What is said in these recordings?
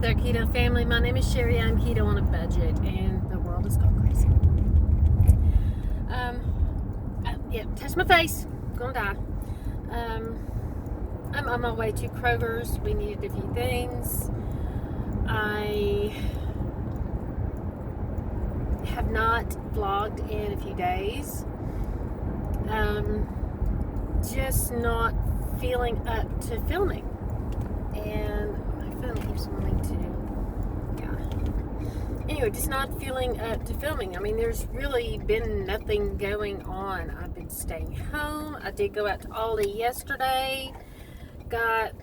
there, Keto family. My name is Sherry. I'm keto on a budget, and the world is going crazy. Touch my face. Gonna die. I'm on my way to Kroger's. We needed a few things. I have not vlogged in a few days. Just not feeling up to filming. And my phone keeps wanting to, Anyway, just not feeling up to filming. I mean, there's really been nothing going on. I've been staying home. I did go out to Aldi yesterday. Got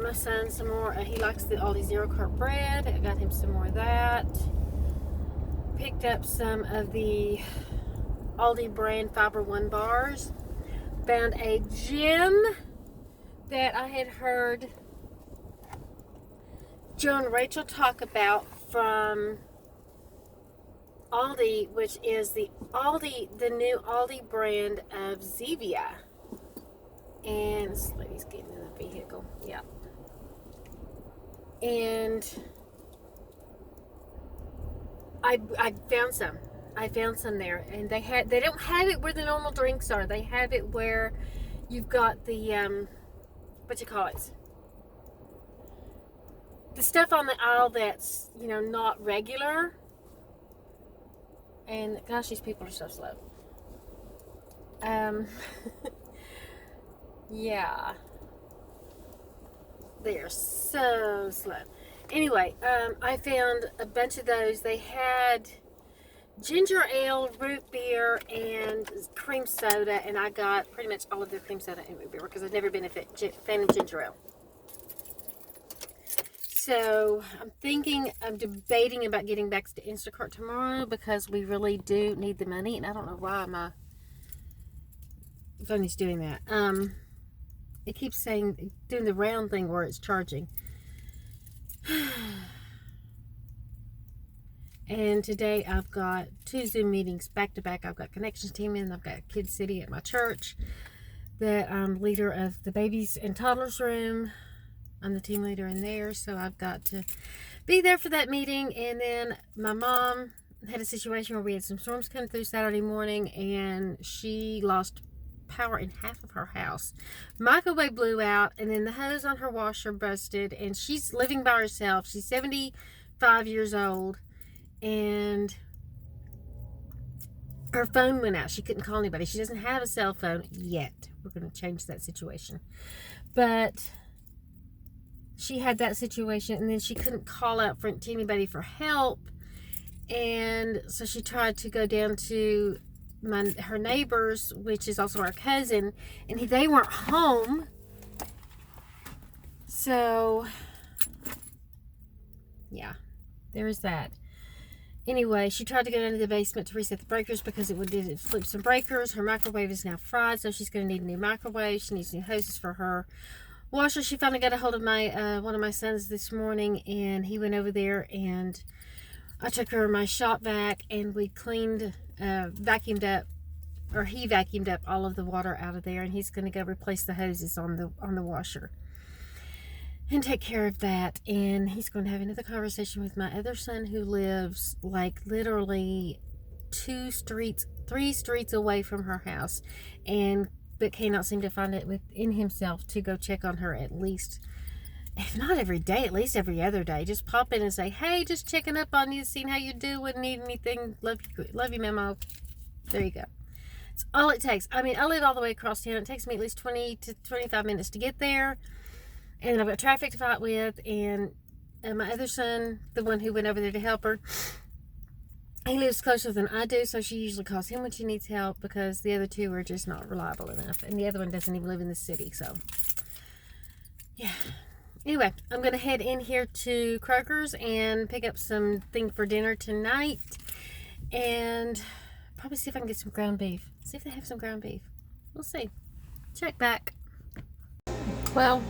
my son some more. He likes the Aldi Zero Carb bread. I got him some more of that. Picked up some of the Aldi brand Fiber One bars. Found a gym that I had heard Joe and Rachel talk about from Aldi, which is the new Aldi brand of Zevia. And this lady's getting in the vehicle. Yeah. And I found some. I found some there, and they don't have it where the normal drinks are. They have it where you've got the what you call it, the stuff on the aisle that's not regular. And gosh, these people are so slow. Yeah, they are so slow. Anyway, I found a bunch of those. They had ginger ale, root beer, and cream soda, and I got pretty much all of their cream soda and root beer because I've never been a fan of ginger ale. So I'm debating about getting back to Instacart tomorrow because we really do need the money, and I don't know why my phone is doing that. It keeps saying, doing the round thing where it's charging. And today I've got 2 Zoom meetings back to back. I've got Connections team in, I've got Kids City at my church, that I'm leader of the babies and toddlers room. I'm the team leader in there, so I've got to be there for that meeting. And then my mom had a situation where we had some storms come through Saturday morning, and she lost power in half of her house. Microwave blew out, and then the hose on her washer busted, and she's living by herself. She's 75 years old, and her phone went out. She couldn't call anybody. She doesn't have a cell phone yet. We're going to change that situation. But she had that situation, and then she couldn't call out to anybody for help. And so she tried to go down to her neighbors, which is also our cousin, and they weren't home. So yeah, there's that. Anyway, she tried to go into the basement to reset the breakers because it flipped some breakers. Her microwave is now fried, so she's going to need a new microwave. She needs new hoses for her washer. She finally got a hold of one of my sons this morning, and he went over there, and I took her my shop vac, and we cleaned, vacuumed up all of the water out of there, and he's going to go replace the hoses on the washer and take care of that. And he's going to have another conversation with my other son, who lives like literally 3 streets away from her house, but cannot seem to find it within himself to go check on her, at least, if not every day, at least every other day. Just pop in and say, hey, just checking up on you, seeing how you doing, need anything, love you, Memo. There you go. It's all it takes. I mean, I live all the way across town. It takes me at least 20 to 25 minutes to get there. And then I've got traffic to fight with. And my other son, the one who went over there to help her, he lives closer than I do, so she usually calls him when she needs help, because the other 2 are just not reliable enough. And the other one doesn't even live in the city, so yeah. Anyway, I'm going to head in here to Kroger's and pick up something for dinner tonight, and probably see if I can get some ground beef. See if they have some ground beef. We'll see. Check back. Well,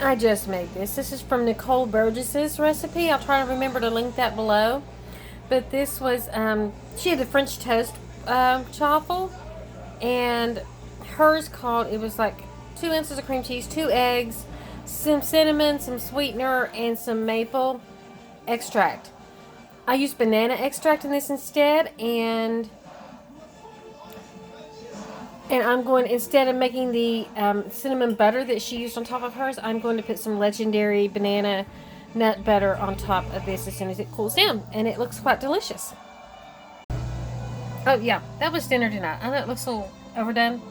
I just made this. This is from Nicole Burgess's recipe. I'll try to remember to link that below. But this was, she had a French toast chaffle, and hers it was like 2 ounces of cream cheese, 2 eggs, some cinnamon, some sweetener, and some maple extract. I use banana extract in this instead, and I'm going, instead of making the cinnamon butter that she used on top of hers, I'm going to put some legendary banana nut butter on top of this as soon as it cools down, and it looks quite delicious. Oh yeah, that was dinner tonight. I know it looks a little overdone,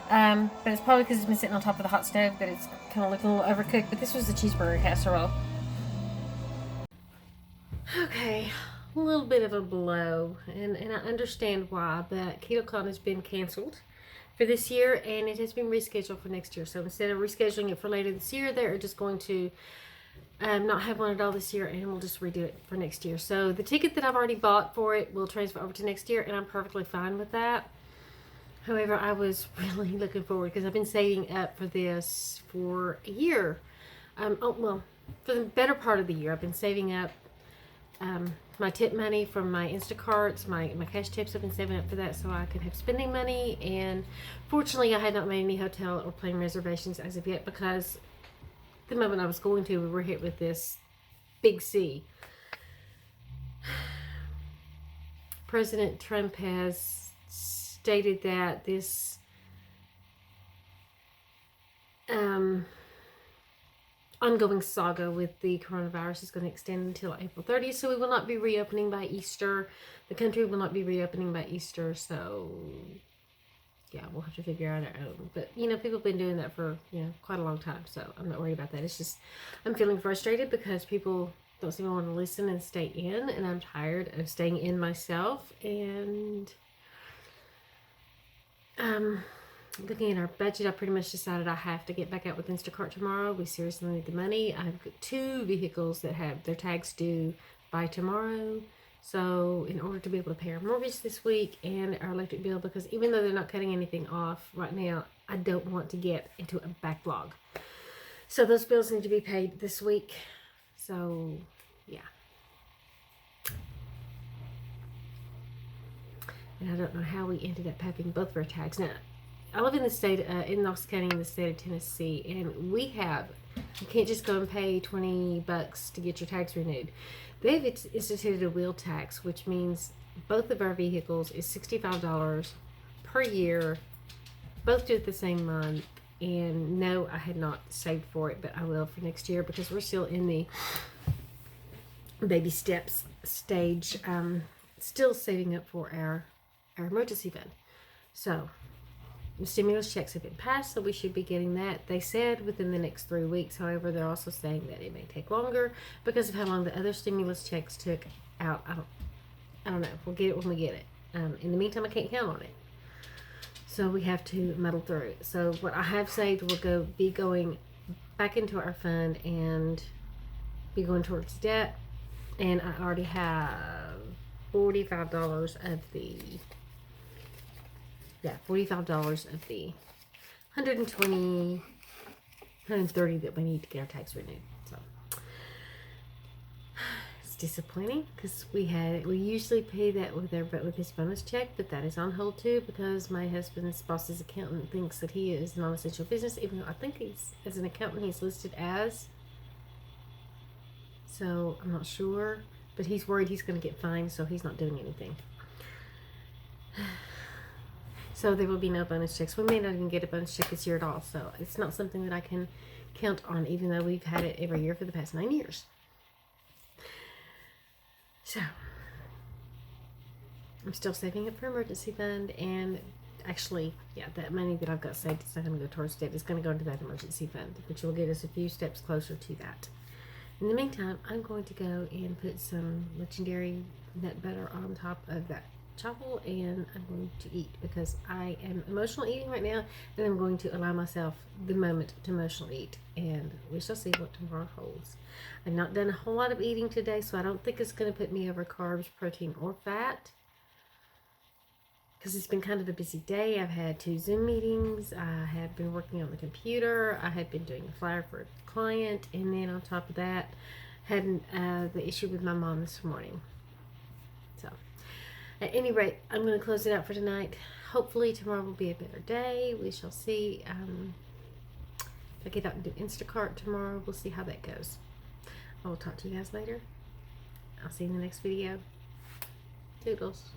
but it's probably because it's been sitting on top of the hot stove that it's kind of looking a little overcooked. But this was the cheeseburger casserole. Okay, a little bit of a blow, and I understand why, but KetoCon has been canceled for this year, and it has been rescheduled for next year. So instead of rescheduling it for later this year, they're just going to not have one at all this year, and we'll just redo it for next year. So the ticket that I've already bought for it will transfer over to next year, and I'm perfectly fine with that. However, I was really looking forward, because I've been saving up for this for a year. For the better part of the year, I've been saving up my tip money from my Instacarts, my cash tips. I've been saving up for that so I could have spending money. And fortunately, I had not made any hotel or plane reservations as of yet, because the moment I was going to, we were hit with this big C. President Trump has stated that this ongoing saga with the coronavirus is going to extend until April 30th, so we will not be reopening by Easter. The country will not be reopening by Easter, so yeah, we'll have to figure out our own. But, people have been doing that for, quite a long time, so I'm not worried about that. It's just, I'm feeling frustrated because people don't seem to want to listen and stay in, and I'm tired of staying in myself. And looking at our budget, I pretty much decided I have to get back out with Instacart tomorrow. We seriously need the money. I've got 2 vehicles that have their tags due by tomorrow. So in order to be able to pay our mortgage this week and our electric bill, because even though they're not cutting anything off right now, I don't want to get into a backlog. So those bills need to be paid this week. So yeah. And I don't know how we ended up having both of our tags. Now, I live in the state, in Knox County in the state of Tennessee, and you can't just go and pay $20 to get your tags renewed. They've instituted a wheel tax, which means both of our vehicles is $65 per year, both due at the same month. And no, I had not saved for it, but I will for next year, because we're still in the baby steps stage, still saving up for our emergency fund. So the stimulus checks have been passed, so we should be getting that. They said within the next 3 weeks. However, they're also saying that it may take longer because of how long the other stimulus checks took out. I don't know. We'll get it when we get it. In the meantime, I can't count on it. So we have to muddle through. So what I have saved will be going back into our fund and be going towards debt. And I already have $45 of the $45 of the 120, 130 that we need to get our tax renewed. So it's disappointing, because we usually pay that with his bonus check, but that is on hold too, because my husband's boss's accountant thinks that he is non-essential business, even though I think as an accountant he's listed as. So I'm not sure, but he's worried he's going to get fined, so he's not doing anything. So there will be no bonus checks. We may not even get a bonus check this year at all. So it's not something that I can count on, even though we've had it every year for the past 9 years. So I'm still saving up for emergency fund, and actually, that money that I've got saved is not going to go towards debt. It's going to go into that emergency fund, which will get us a few steps closer to that. In the meantime, I'm going to go and put some legendary nut butter on top of that chocolate, and I'm going to eat, because I am emotional eating right now, and I'm going to allow myself the moment to emotional eat, and we shall see what tomorrow holds. I've not done a whole lot of eating today, so I don't think it's going to put me over carbs, protein, or fat, because it's been kind of a busy day. I've had 2 Zoom meetings. I have been working on the computer. I had been doing a flyer for a client, and then on top of that, had the issue with my mom this morning. So at any rate, I'm going to close it out for tonight. Hopefully tomorrow will be a better day. We shall see. If I get out and do Instacart tomorrow, we'll see how that goes. I will talk to you guys later. I'll see you in the next video. Toodles.